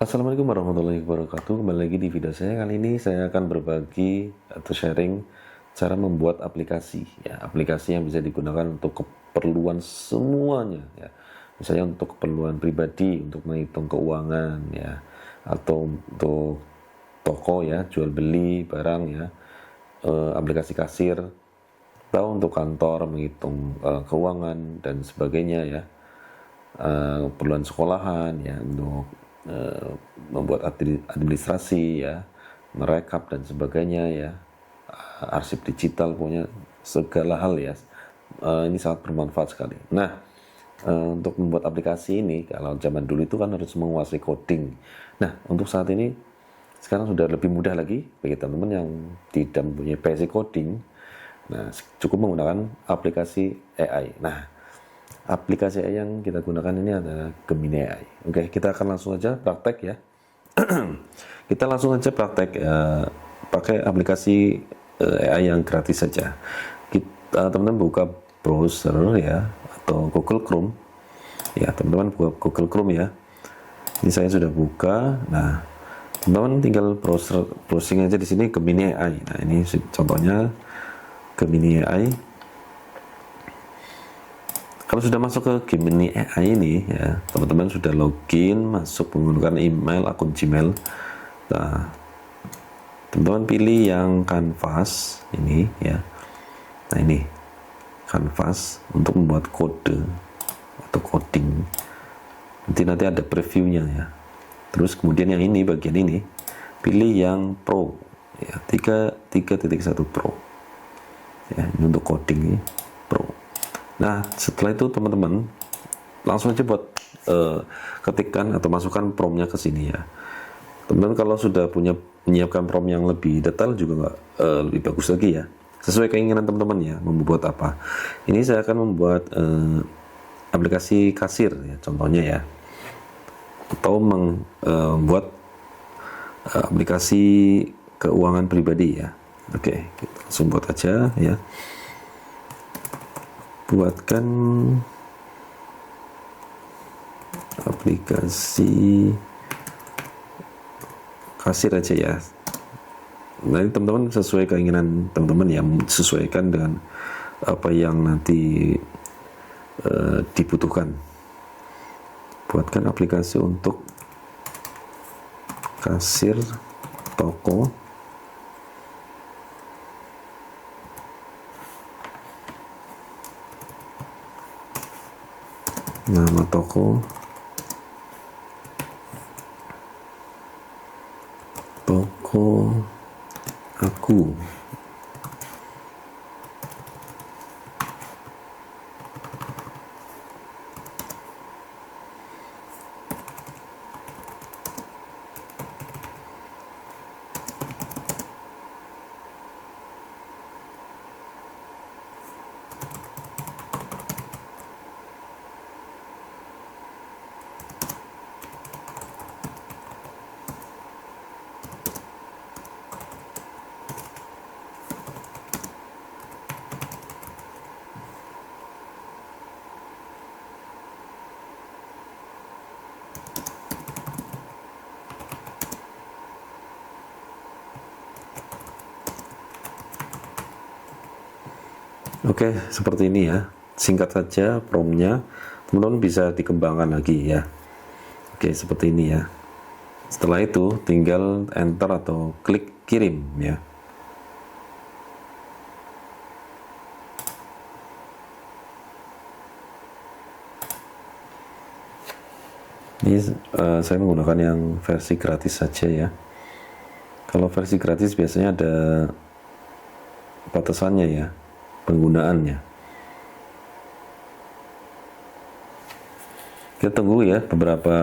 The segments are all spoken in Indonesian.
Assalamualaikum warahmatullahi wabarakatuh. Kembali lagi di video saya. Kali ini saya akan berbagi atau sharing cara membuat aplikasi, ya, aplikasi yang bisa digunakan untuk keperluan semuanya, ya. Misalnya untuk keperluan pribadi, untuk menghitung keuangan, ya, atau untuk toko, ya, jual beli barang, ya, aplikasi kasir, atau untuk kantor menghitung keuangan dan sebagainya, ya. Keperluan sekolahan, ya, untuk membuat administrasi, ya, merekap dan sebagainya, ya, arsip digital, pokoknya segala hal, ya. Ini sangat bermanfaat sekali. Nah, untuk membuat aplikasi ini, kalau zaman dulu itu kan harus menguasai coding. Nah, untuk saat ini sekarang sudah lebih mudah lagi bagi teman-teman yang tidak mempunyai basic coding. Nah, cukup menggunakan aplikasi AI. Nah, aplikasi AI yang kita gunakan ini adalah Gemini AI. Oke, kita akan langsung aja praktek, ya. Kita langsung aja praktek pakai aplikasi AI yang gratis saja. Kita teman-teman buka browser, ya, atau Google Chrome. Ya, teman-teman buka Google Chrome, ya. Ini saya sudah buka. Nah, teman-teman tinggal browsing aja di sini Gemini AI. Nah, ini contohnya Gemini AI. Kalau sudah masuk ke Gemini AI ini, ya, teman-teman sudah login, masuk menggunakan email, akun Gmail. Nah, teman-teman pilih yang Canvas ini, ya. Nah, ini Canvas untuk membuat kode atau coding. Nanti ada previewnya, ya. Terus kemudian yang ini, bagian ini, pilih yang Pro, ya, 3.1 Pro. Ya, ini untuk coding ini, Pro. Nah, setelah itu teman-teman langsung aja buat ketikkan atau masukkan promnya ke sini, ya. Teman-teman kalau sudah menyiapkan prom yang lebih detail juga lebih bagus lagi, ya. Sesuai keinginan teman-teman, ya, membuat apa. Ini saya akan membuat aplikasi kasir, ya, contohnya, ya. Atau membuat aplikasi keuangan pribadi, ya. Oke, kita langsung buat aja, ya. Buatkan aplikasi kasir aja, ya. Nah, ini teman-teman sesuai keinginan teman-teman, ya, sesuaikan dengan apa yang nanti dibutuhkan. Buatkan aplikasi untuk kasir toko. Nama toko aku. Oke, seperti ini, ya. Singkat saja promnya, teman-teman bisa dikembangkan lagi, ya. Oke, seperti ini, ya. Setelah itu tinggal enter atau klik kirim, ya. Ini saya menggunakan yang versi gratis saja, ya. Kalau versi gratis biasanya ada batasannya, ya, penggunaannya. Kita tunggu, ya, beberapa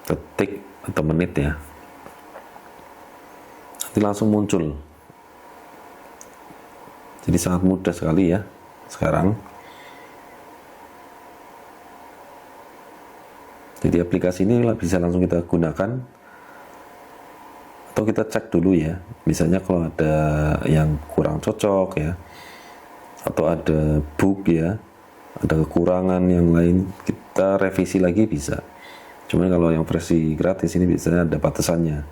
detik atau menit, ya. Nanti langsung muncul. Jadi sangat mudah sekali, ya, sekarang. Jadi aplikasi ini bisa langsung kita gunakan, atau kita cek dulu, ya. Misalnya kalau ada yang kurang cocok, ya, atau ada bug, ya, ada kekurangan yang lain, kita revisi lagi bisa. Cuman kalau yang versi gratis ini biasanya ada batasannya.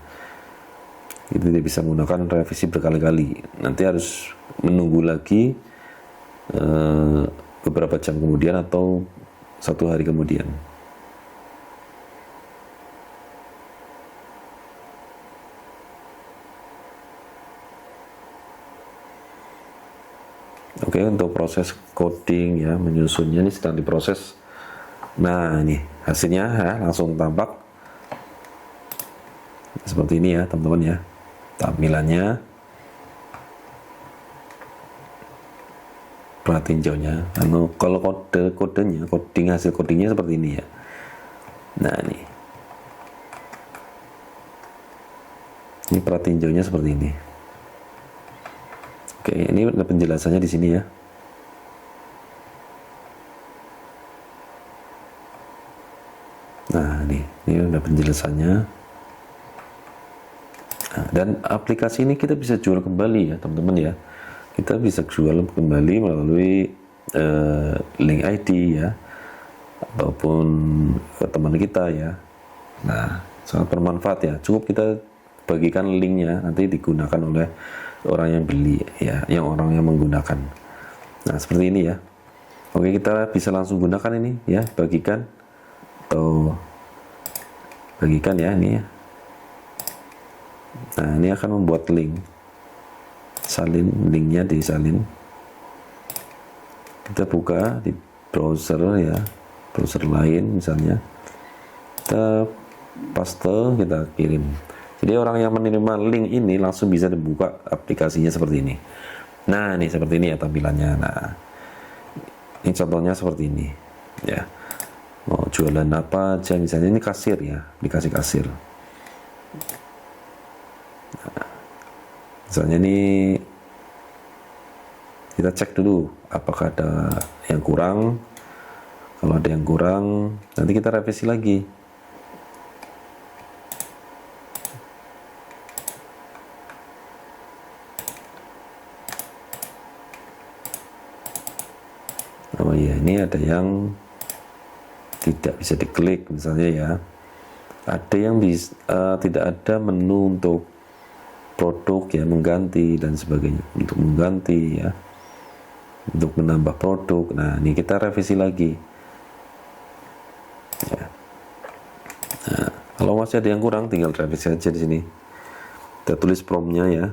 Itu tidak bisa menggunakan revisi berkali-kali. Nanti harus menunggu lagi beberapa jam kemudian atau 1 hari kemudian. Oke, untuk proses coding ya, menyusunnya ini sedang diproses. Nah, ini hasilnya ya, langsung tampak seperti ini ya, teman-teman ya. Tampilannya. Perhatiin jauhnya. Kalau kodenya, hasil codingnya seperti ini ya. Nah, ini perhatiin jauhnya seperti ini. Oke, ini ada penjelasannya di sini ya. Nah, ini ada penjelasannya. Nah, dan aplikasi ini kita bisa jual kembali ya, teman-teman ya. Kita bisa jual kembali melalui link ID ya, ataupun ke teman kita ya. Nah, sangat bermanfaat ya. Cukup kita bagikan linknya, nanti digunakan oleh orang yang beli ya, yang orang yang menggunakan. Nah, seperti ini ya. Oke, kita bisa langsung gunakan ini ya, bagikan atau bagikan ya ini ya. Nah, ini akan membuat link, salin, linknya disalin. Kita buka di browser ya, browser lain misalnya, kita paste, kita kirim. Jadi orang yang menerima link ini langsung bisa dibuka aplikasinya seperti ini. Nah, ini seperti ini ya tampilannya. Nah, ini contohnya seperti ini ya. Mau jualan apa aja, misalnya ini kasir ya, aplikasi kasir. Nah, misalnya ini kita cek dulu apakah ada yang kurang. Kalau ada yang kurang, nanti kita revisi lagi. Oh iya, ini ada yang tidak bisa diklik misalnya ya. Ada yang tidak ada menu untuk produk ya, mengganti dan sebagainya, untuk mengganti ya, untuk menambah produk. Nah, ini kita revisi lagi ya. Nah, kalau masih ada yang kurang, tinggal revisi aja di sini. Kita tulis promnya ya.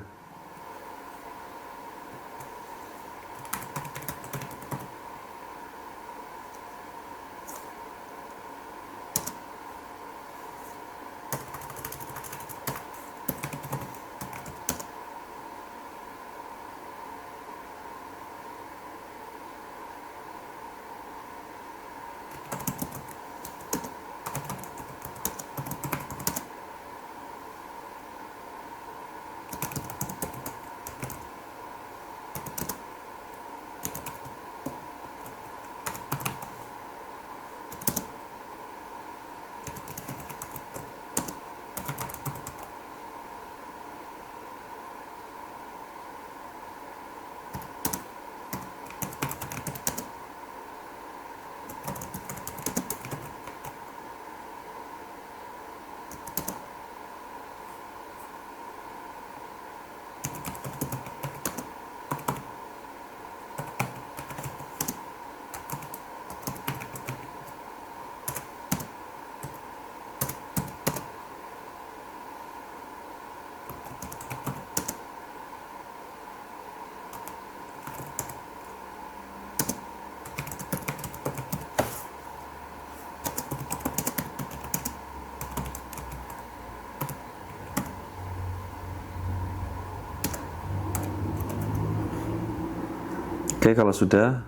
Oke, kalau sudah,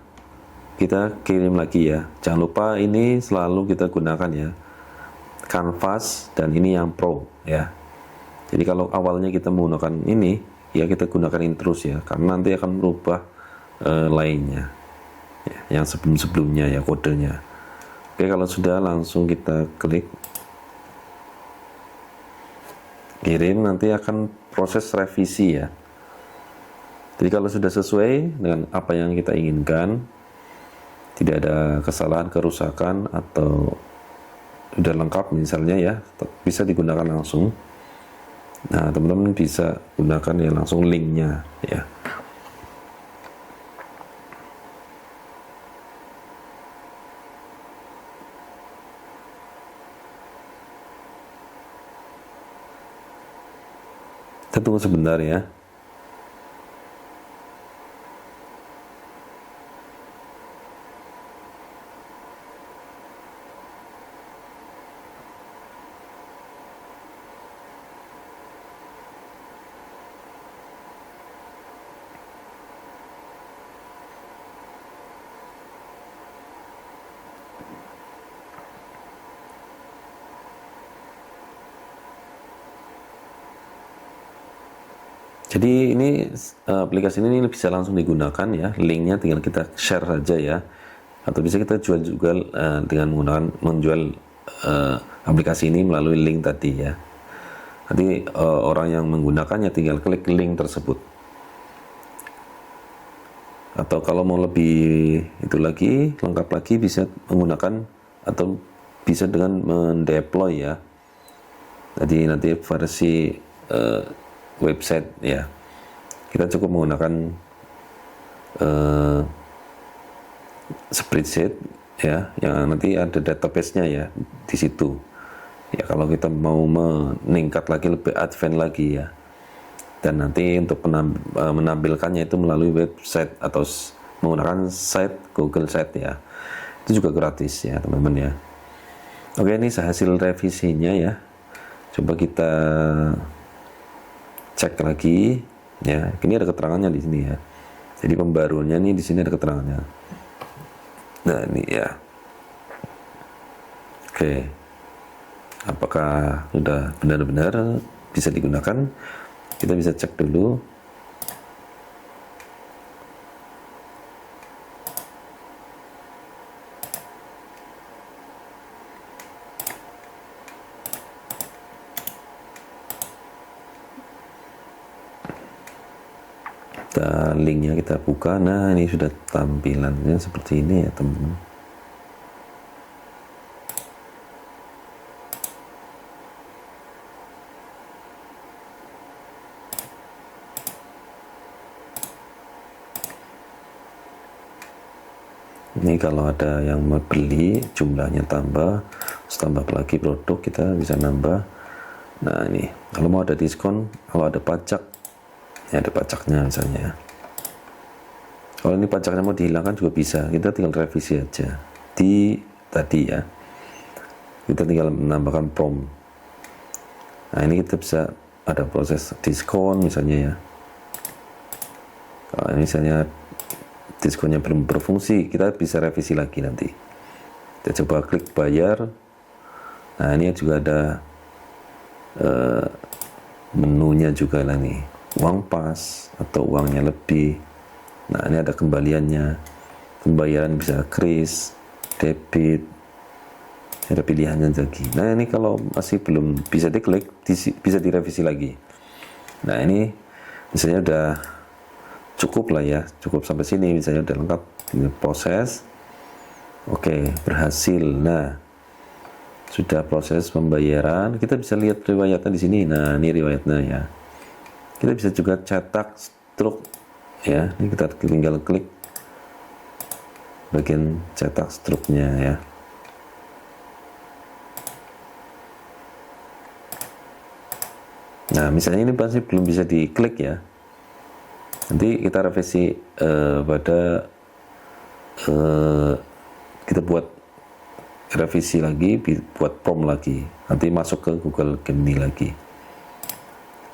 kita kirim lagi ya. Jangan lupa ini selalu kita gunakan ya, Canvas, dan ini yang Pro ya. Jadi kalau awalnya kita menggunakan ini ya, kita gunakan ini terus ya, karena nanti akan merubah lainnya ya, yang sebelum-sebelumnya ya, kodenya. Oke, kalau sudah, langsung kita klik kirim, nanti akan proses revisi ya. Jadi kalau sudah sesuai dengan apa yang kita inginkan, tidak ada kesalahan, kerusakan, atau udah lengkap misalnya ya, bisa digunakan langsung. Nah, teman-teman bisa gunakan ya langsung linknya ya. Kita tunggu sebentar ya. Jadi ini aplikasi ini bisa langsung digunakan ya, linknya tinggal kita share saja ya, atau bisa kita jual juga dengan menggunakan menjual aplikasi ini melalui link tadi ya. Nanti orang yang menggunakannya tinggal klik link tersebut. Atau kalau mau lebih itu lagi lengkap lagi bisa menggunakan atau bisa dengan mendeploy ya. Jadi nanti versi website ya, kita cukup menggunakan spreadsheet ya, yang nanti ada database-nya ya di situ ya. Kalau kita mau meningkat lagi lebih advance lagi ya, dan nanti untuk menampilkannya itu melalui website atau menggunakan site Google Site ya, itu juga gratis ya teman-teman ya. Oke, ini hasil revisinya ya, coba kita cek lagi ya. Ini ada keterangannya di sini ya. Jadi pembaruannya nih di sini ada keterangannya. Nah, ini ya. Oke. Apakah sudah benar-benar bisa digunakan? Kita bisa cek dulu. Linknya kita buka. Nah, ini sudah tampilannya seperti ini ya teman-teman. Ini kalau ada yang mau beli, jumlahnya tambah lagi produk, kita bisa nambah. Nah, ini kalau mau ada diskon, kalau ada pajak ya, ada pajaknya misalnya. Kalau ini pajaknya mau dihilangkan juga bisa, kita tinggal revisi aja di tadi ya, kita tinggal menambahkan prompt. Nah, ini kita bisa ada proses diskon misalnya ya. Kalau misalnya diskonnya belum berfungsi, kita bisa revisi lagi nanti. Kita coba klik bayar. Nah, ini juga ada menunya juga lah nih, uang pas atau uangnya lebih. Nah, ini ada kembaliannya, pembayaran bisa kris, debit, ada pilihannya lagi. Nah, ini kalau masih belum bisa diklik, bisa direvisi lagi. Nah, ini misalnya udah cukup lah ya, cukup sampai sini misalnya udah lengkap, ini proses. Oke, berhasil. Nah, sudah proses pembayaran, kita bisa lihat riwayatnya di sini. Nah, ini riwayatnya ya. Kita bisa juga cetak struk ya. Ini kita tinggal klik bagian cetak struknya ya. Nah, misalnya ini pasti belum bisa diklik ya. Nanti kita revisi pada kita buat revisi lagi, buat prompt lagi, nanti masuk ke Google Gemini lagi.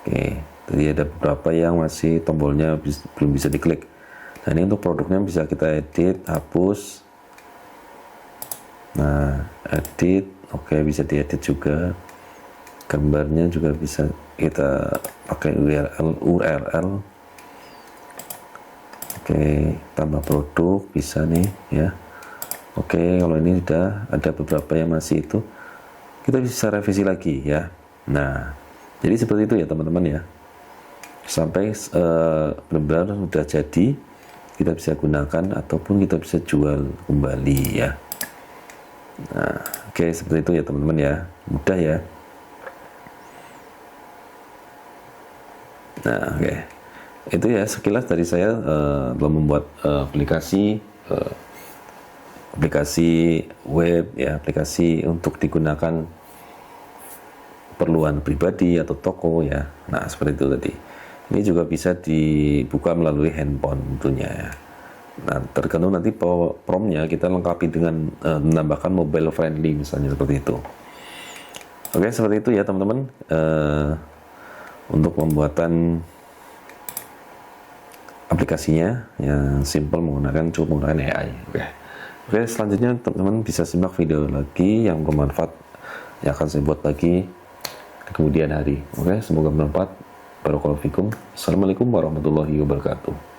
Oke, jadi ada beberapa yang masih tombolnya belum bisa diklik. Nah, ini untuk produknya bisa kita edit, hapus. Nah, edit, oke, bisa diedit juga. Gambarnya juga bisa kita pakai URL. Oke, tambah produk bisa nih ya. Oke, kalau ini sudah ada beberapa yang masih itu, kita bisa revisi lagi ya. Nah, jadi seperti itu ya teman-teman ya. Sampai benar-benar sudah jadi, kita bisa gunakan ataupun kita bisa jual kembali ya. Nah, Oke, seperti itu ya teman-teman ya, mudah ya. Nah, oke. Itu ya sekilas dari saya dalam membuat aplikasi web ya, aplikasi untuk digunakan keperluan pribadi atau toko ya. Nah, seperti itu tadi. Ini juga bisa dibuka melalui handphone tentunya ya. Nah, tergantung nanti promnya kita lengkapi dengan menambahkan mobile friendly misalnya seperti itu. Oke, seperti itu ya teman-teman. Untuk pembuatan aplikasinya yang simple cukup menggunakan AI. Oke, selanjutnya teman-teman bisa simak video lagi yang bermanfaat yang akan saya buat lagi di kemudian hari. Oke, semoga bermanfaat. Barakallahu fikum. Assalamualaikum warahmatullahi wabarakatuh.